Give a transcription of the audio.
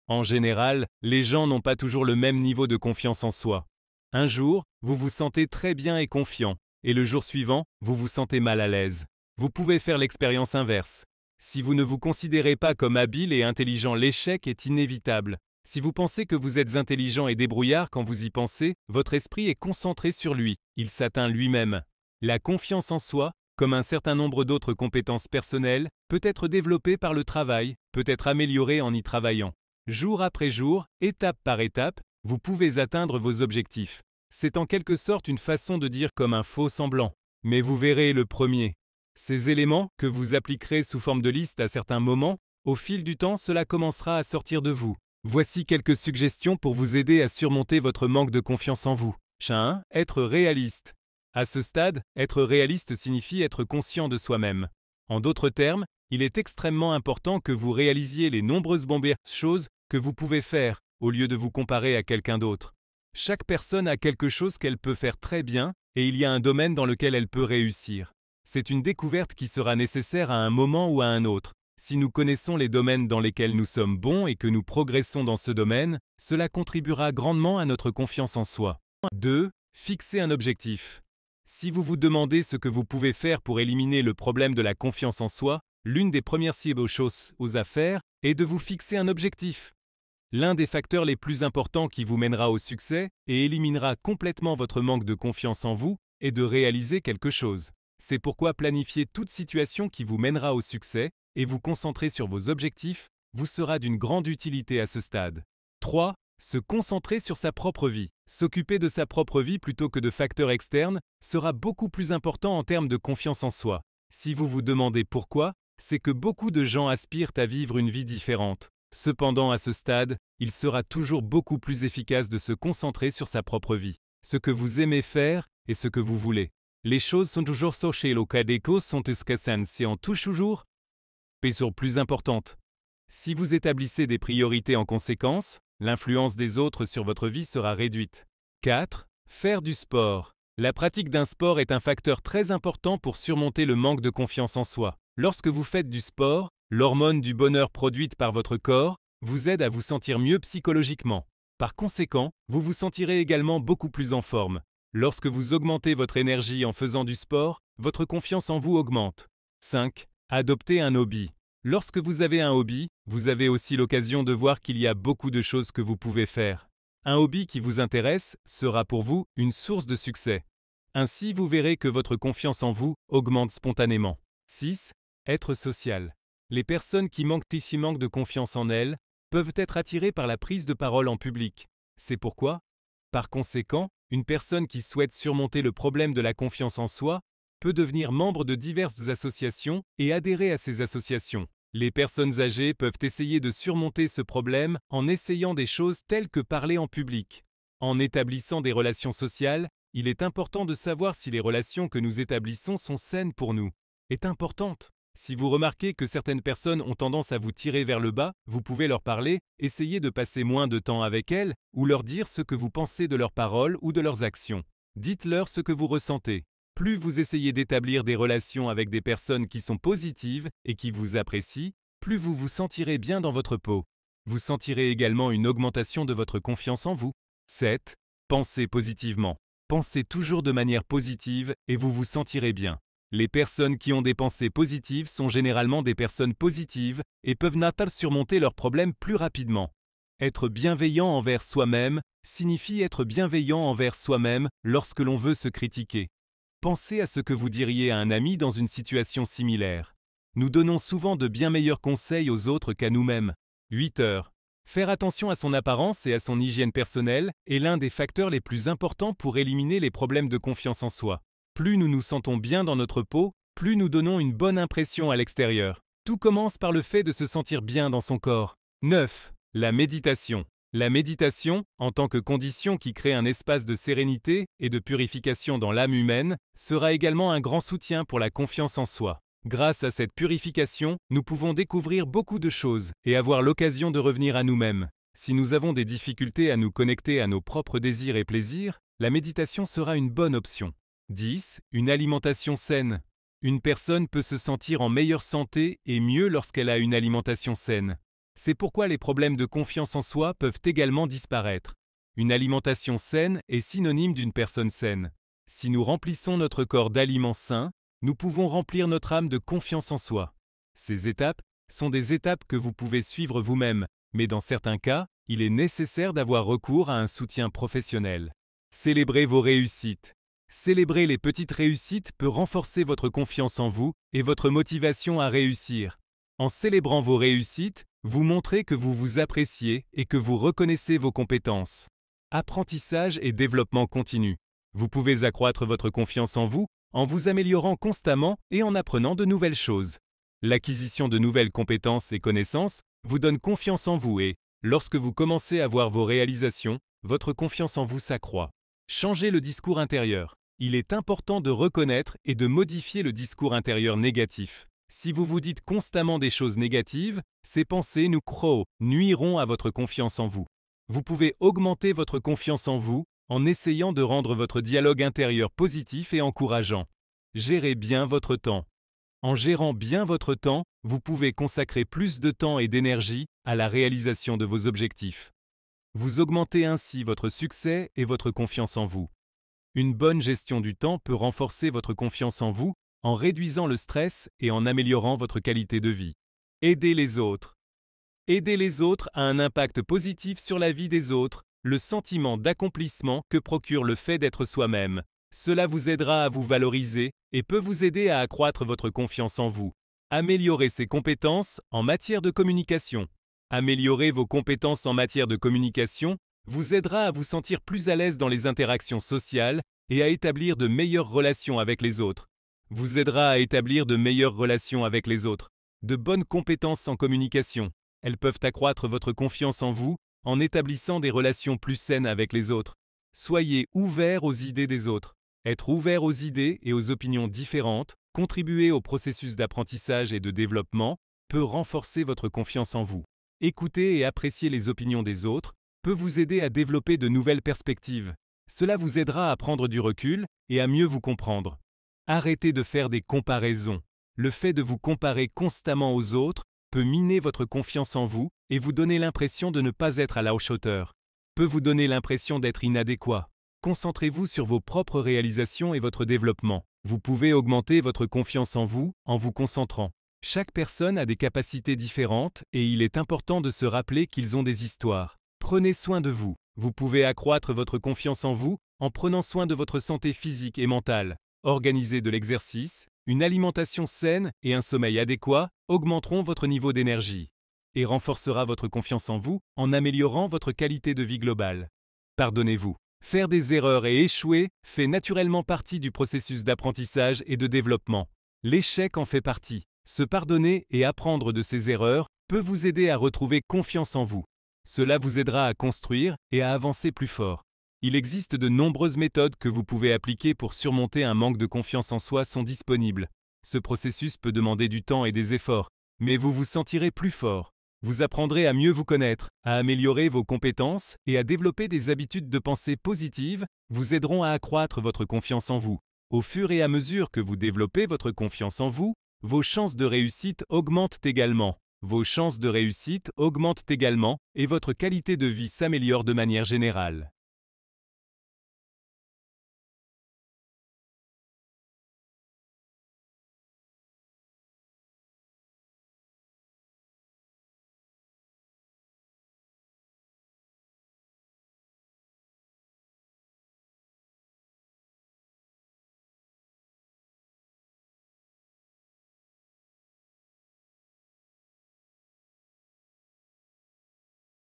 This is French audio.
En général, les gens n'ont pas toujours le même niveau de confiance en soi. Un jour, vous vous sentez très bien et confiant, et le jour suivant, vous vous sentez mal à l'aise. Vous pouvez faire l'expérience inverse. Si vous ne vous considérez pas comme habile et intelligent, l'échec est inévitable. Si vous pensez que vous êtes intelligent et débrouillard quand vous y pensez, votre esprit est concentré sur lui, il s'atteint lui-même. La confiance en soi, comme un certain nombre d'autres compétences personnelles, peut être développée par le travail, peut être améliorée en y travaillant. Jour après jour, étape par étape, vous pouvez atteindre vos objectifs. C'est en quelque sorte une façon de dire comme un faux semblant. Mais vous verrez le premier. Ces éléments, que vous appliquerez sous forme de liste à certains moments, au fil du temps, cela commencera à sortir de vous. Voici quelques suggestions pour vous aider à surmonter votre manque de confiance en vous. 1. Être réaliste. À ce stade, être réaliste signifie être conscient de soi-même. En d'autres termes, il est extrêmement important que vous réalisiez les nombreuses bonnes choses que vous pouvez faire, au lieu de vous comparer à quelqu'un d'autre. Chaque personne a quelque chose qu'elle peut faire très bien, et il y a un domaine dans lequel elle peut réussir. C'est une découverte qui sera nécessaire à un moment ou à un autre. Si nous connaissons les domaines dans lesquels nous sommes bons et que nous progressons dans ce domaine, cela contribuera grandement à notre confiance en soi. 2. Fixer un objectif. Si vous vous demandez ce que vous pouvez faire pour éliminer le problème de la confiance en soi, l'une des premières choses à faire est de vous fixer un objectif. L'un des facteurs les plus importants qui vous mènera au succès et éliminera complètement votre manque de confiance en vous est de réaliser quelque chose. C'est pourquoi planifier toute situation qui vous mènera au succès et vous concentrer sur vos objectifs vous sera d'une grande utilité à ce stade. 3. Se concentrer sur sa propre vie. S'occuper de sa propre vie plutôt que de facteurs externes sera beaucoup plus important en termes de confiance en soi. Si vous vous demandez pourquoi, c'est que beaucoup de gens aspirent à vivre une vie différente. Cependant, à ce stade, il sera toujours beaucoup plus efficace de se concentrer sur sa propre vie, ce que vous aimez faire et ce que vous voulez. Les choses sont toujours chez le cas des causes sont escassantes et en touche toujours et sont plus importantes. Si vous établissez des priorités en conséquence, l'influence des autres sur votre vie sera réduite. 4. Faire du sport. La pratique d'un sport est un facteur très important pour surmonter le manque de confiance en soi. Lorsque vous faites du sport, l'hormone du bonheur produite par votre corps vous aide à vous sentir mieux psychologiquement. Par conséquent, vous vous sentirez également beaucoup plus en forme. Lorsque vous augmentez votre énergie en faisant du sport, votre confiance en vous augmente. 5. Adopter un hobby. Lorsque vous avez un hobby, vous avez aussi l'occasion de voir qu'il y a beaucoup de choses que vous pouvez faire. Un hobby qui vous intéresse sera pour vous une source de succès. Ainsi, vous verrez que votre confiance en vous augmente spontanément. 6. Être social. Les personnes qui manquent de confiance en elles peuvent être attirées par la prise de parole en public. C'est pourquoi, par conséquent, une personne qui souhaite surmonter le problème de la confiance en soi peut devenir membre de diverses associations et adhérer à ces associations. Les personnes âgées peuvent essayer de surmonter ce problème en essayant des choses telles que parler en public. En établissant des relations sociales, il est important de savoir si les relations que nous établissons sont saines pour nous. Est importante. Si vous remarquez que certaines personnes ont tendance à vous tirer vers le bas, vous pouvez leur parler, essayer de passer moins de temps avec elles ou leur dire ce que vous pensez de leurs paroles ou de leurs actions. Dites-leur ce que vous ressentez. Plus vous essayez d'établir des relations avec des personnes qui sont positives et qui vous apprécient, plus vous vous sentirez bien dans votre peau. Vous sentirez également une augmentation de votre confiance en vous. 7. Pensez positivement. Pensez toujours de manière positive et vous vous sentirez bien. Les personnes qui ont des pensées positives sont généralement des personnes positives et peuvent surmonter leurs problèmes plus rapidement. Être bienveillant envers soi-même signifie être bienveillant envers soi-même lorsque l'on veut se critiquer. Pensez à ce que vous diriez à un ami dans une situation similaire. Nous donnons souvent de bien meilleurs conseils aux autres qu'à nous-mêmes. 8 heures. Faire attention à son apparence et à son hygiène personnelle est l'un des facteurs les plus importants pour éliminer les problèmes de confiance en soi. Plus nous nous sentons bien dans notre peau, plus nous donnons une bonne impression à l'extérieur. Tout commence par le fait de se sentir bien dans son corps. 9. La méditation. La méditation, en tant que condition qui crée un espace de sérénité et de purification dans l'âme humaine, sera également un grand soutien pour la confiance en soi. Grâce à cette purification, nous pouvons découvrir beaucoup de choses et avoir l'occasion de revenir à nous-mêmes. Si nous avons des difficultés à nous connecter à nos propres désirs et plaisirs, la méditation sera une bonne option. 10. Une alimentation saine. Une personne peut se sentir en meilleure santé et mieux lorsqu'elle a une alimentation saine. C'est pourquoi les problèmes de confiance en soi peuvent également disparaître. Une alimentation saine est synonyme d'une personne saine. Si nous remplissons notre corps d'aliments sains, nous pouvons remplir notre âme de confiance en soi. Ces étapes sont des étapes que vous pouvez suivre vous-même, mais dans certains cas, il est nécessaire d'avoir recours à un soutien professionnel. Célébrez vos réussites. Célébrer les petites réussites peut renforcer votre confiance en vous et votre motivation à réussir. En célébrant vos réussites, vous montrez que vous vous appréciez et que vous reconnaissez vos compétences. Apprentissage et développement continu. Vous pouvez accroître votre confiance en vous améliorant constamment et en apprenant de nouvelles choses. L'acquisition de nouvelles compétences et connaissances vous donne confiance en vous et, lorsque vous commencez à voir vos réalisations, votre confiance en vous s'accroît. Changez le discours intérieur. Il est important de reconnaître et de modifier le discours intérieur négatif. Si vous vous dites constamment des choses négatives, ces pensées nuiront à votre confiance en vous. Vous pouvez augmenter votre confiance en vous en essayant de rendre votre dialogue intérieur positif et encourageant. Gérez bien votre temps. En gérant bien votre temps, vous pouvez consacrer plus de temps et d'énergie à la réalisation de vos objectifs. Vous augmentez ainsi votre succès et votre confiance en vous. Une bonne gestion du temps peut renforcer votre confiance en vous en réduisant le stress et en améliorant votre qualité de vie. Aidez les autres. Aider les autres a un impact positif sur la vie des autres, le sentiment d'accomplissement que procure le fait d'être soi-même. Cela vous aidera à vous valoriser et peut vous aider à accroître votre confiance en vous. Améliorez ses compétences en matière de communication. Améliorer vos compétences en matière de communication vous aidera à vous sentir plus à l'aise dans les interactions sociales et à établir de meilleures relations avec les autres. Vous aidera à établir de meilleures relations avec les autres. De bonnes compétences en communication. Elles peuvent accroître votre confiance en vous en établissant des relations plus saines avec les autres. Soyez ouvert aux idées des autres. Être ouvert aux idées et aux opinions différentes, contribuer au processus d'apprentissage et de développement, peut renforcer votre confiance en vous. Écouter et apprécier les opinions des autres peut vous aider à développer de nouvelles perspectives. Cela vous aidera à prendre du recul et à mieux vous comprendre. Arrêtez de faire des comparaisons. Le fait de vous comparer constamment aux autres peut miner votre confiance en vous et vous donner l'impression de ne pas être à la hauteur. Peut vous donner l'impression d'être inadéquat. Concentrez-vous sur vos propres réalisations et votre développement. Vous pouvez augmenter votre confiance en vous concentrant. Chaque personne a des capacités différentes et il est important de se rappeler qu'ils ont des histoires. Prenez soin de vous. Vous pouvez accroître votre confiance en vous en prenant soin de votre santé physique et mentale. Organisez de l'exercice, une alimentation saine et un sommeil adéquat augmenteront votre niveau d'énergie et renforcera votre confiance en vous en améliorant votre qualité de vie globale. Pardonnez-vous. Faire des erreurs et échouer fait naturellement partie du processus d'apprentissage et de développement. L'échec en fait partie. Se pardonner et apprendre de ses erreurs peut vous aider à retrouver confiance en vous. Cela vous aidera à construire et à avancer plus fort. Il existe de nombreuses méthodes que vous pouvez appliquer pour surmonter un manque de confiance en soi sont disponibles. Ce processus peut demander du temps et des efforts, mais vous vous sentirez plus fort. Vous apprendrez à mieux vous connaître, à améliorer vos compétences et à développer des habitudes de pensée positives vous aideront à accroître votre confiance en vous. Au fur et à mesure que vous développez votre confiance en vous, vos chances de réussite augmentent également. Vos chances de réussite augmentent également et votre qualité de vie s'améliore de manière générale.